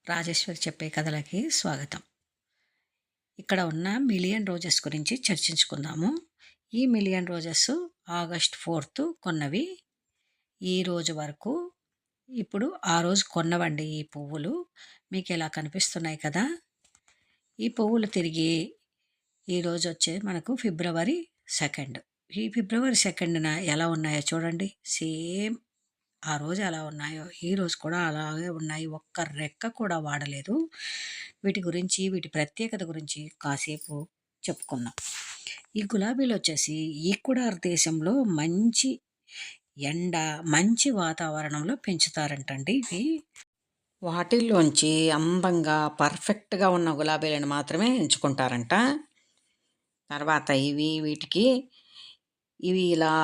రాజేశ్వరి చెప్పే కథలకి స్వాగతం. ఇక్కడ ఉన్న మిలియన్ రోజెస్ గురించి చర్చించుకుందాము. ఈ మిలియన్ రోజెస్ ఆగస్ట్ 4 కొన్నవి. ఈ రోజు వరకు ఇప్పుడు ఆ రోజు కొన్నవండి ఈ పువ్వులు. మీకు ఇలా కనిపిస్తున్నాయి కదా. ఈ పువ్వులు తిరిగి ఈరోజు వచ్చే మనకు ఫిబ్రవరి 2. ఈ ఫిబ్రవరి 2న ఎలా ఉన్నాయో చూడండి. సేమ్ ఆ రోజు ఎలా ఉన్నాయో ఈరోజు కూడా అలాగే ఉన్నాయి. ఒక్క రెక్క కూడా వాడలేదు. వీటి గురించి, వీటి ప్రత్యేకత గురించి కాసేపు చెప్పుకుందాం. ఈ గులాబీలు వచ్చేసి ఈక్వెడార్ దేశంలో మంచి ఎండ, మంచి వాతావరణంలో పెంచుతారంటండి ఇవి. వాటిల్లోంచి అందంగా పర్ఫెక్ట్గా ఉన్న గులాబీలను మాత్రమే ఎంచుకుంటారంట. తర్వాత వీటికి ఇవి ఇలా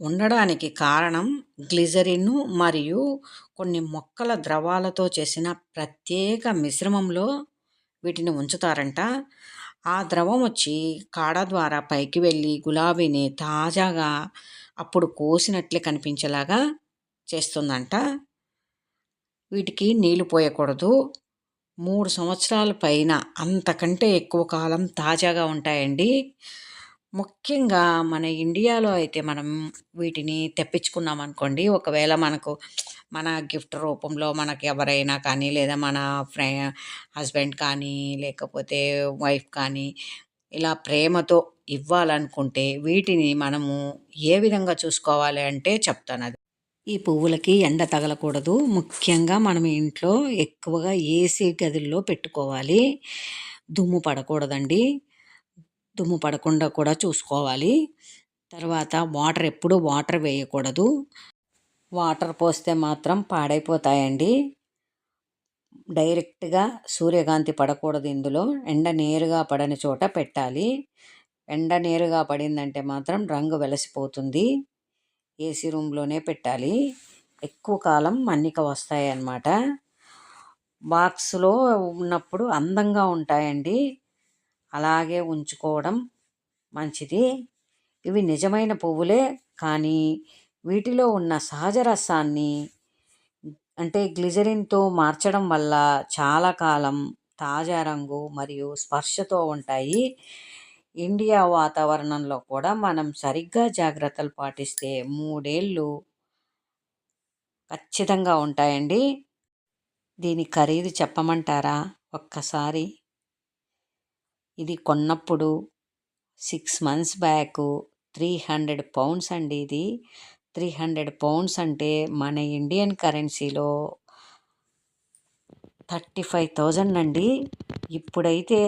ఉండడానికి కారణం గ్లిజరిన్ మరియు కొన్ని మొక్కల ద్రవాలతో చేసిన ప్రత్యేక మిశ్రమంలో వీటిని ఉంచుతారంట. ఆ ద్రవం వచ్చి కాడ ద్వారా పైకి వెళ్ళి గులాబీని తాజాగా అప్పుడు కోసినట్లే కనిపించేలాగా చేస్తుందంట. వీటికి నీళ్లు పోయకూడదు. 3 సంవత్సరాల పైన అంతకంటే ఎక్కువ కాలం తాజాగా ఉంటాయండి. ముఖ్యంగా మన ఇండియాలో అయితే మనం వీటిని తెప్పించుకున్నాం అనుకోండి, ఒకవేళ మన గిఫ్ట్ రూపంలో మనకు ఎవరైనా కానీ, లేదా మన హస్బెండ్ కానీ, లేకపోతే వైఫ్ కానీ ఇలా ప్రేమతో ఇవ్వాలనుకుంటే వీటిని మనము ఏ విధంగా చూసుకోవాలి అంటే చెప్తాను. అది ఈ పువ్వులకి ఎండ తగలకూడదు. ముఖ్యంగా మనం ఇంట్లో ఎక్కువగా ఏసీ గదుల్లో పెట్టుకోవాలి. దుమ్ము పడకూడదండి. దుమ్ము పడకుండా కూడా చూసుకోవాలి. తర్వాత ఎప్పుడూ వాటర్ వేయకూడదు. వాటర్ పోస్తే మాత్రం పాడైపోతాయండి. డైరెక్ట్గా సూర్యకాంతి పడకూడదు ఇందులో. ఎండ నేరుగా పడని చోట పెట్టాలి. ఎండ నేరుగా పడిందంటే మాత్రం రంగు వెలసిపోతుంది. ఏసీ రూమ్లోనే పెట్టాలి. ఎక్కువ కాలం మన్నిక వస్తాయి అన్నమాట. బాక్స్లో ఉన్నప్పుడు అందంగా ఉంటాయండి. అలాగే ఉంచుకోవడం మంచిది. ఇవి నిజమైన పువ్వులే, కానీ వీటిలో ఉన్న సహజ రసాన్ని అంటే గ్లిజరిన్తో మార్చడం వల్ల చాలా కాలం తాజా రంగు మరియు స్పర్శతో ఉంటాయి. ఇండియా వాతావరణంలో కూడా మనం సరిగ్గా జాగ్రత్తలు పాటిస్తే 3 ఏళ్ళు ఖచ్చితంగా ఉంటాయండి. దీని ఖరీదు చెప్పమంటారా? ఒక్కసారి ఇది కొన్నప్పుడు 6 months బ్యాక్ 300 pounds అండి. ఇది 300 pounds అంటే మన ఇండియన్ కరెన్సీలో 35,000 అండి. ఇప్పుడైతే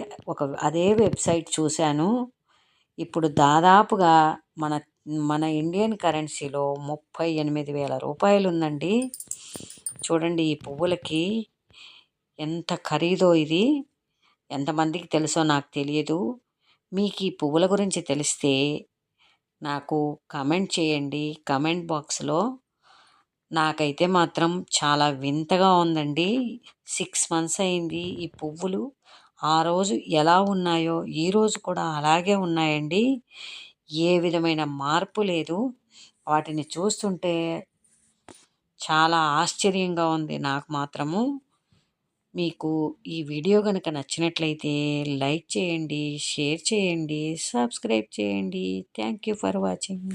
అదే వెబ్సైట్ చూశాను. ఇప్పుడు దాదాపుగా మన ఇండియన్ కరెన్సీలో 38,000 రూపాయలు ఉందండి. చూడండి ఈ పువ్వులకి ఎంత ఖరీదో. ఇది ఎంతమందికి తెలుసో నాకు తెలియదు. మీకు ఈ పువ్వుల గురించి తెలిస్తే నాకు కమెంట్ చేయండి కమెంట్ బాక్స్లో. నాకైతే మాత్రం చాలా వింతగా ఉందండి. 6 months అయింది. ఈ పువ్వులు ఆ రోజు ఎలా ఉన్నాయో ఈరోజు కూడా అలాగే ఉన్నాయండి. ఏ విధమైన మార్పు లేదు. వాటిని చూస్తుంటే చాలా ఆశ్చర్యంగా ఉంది నాకు మాత్రము. మీకు ఈ వీడియో కనుక నచ్చినట్లయితే లైక్ చేయండి, షేర్ చేయండి, సబ్స్క్రైబ్ చేయండి. Thank you for watching.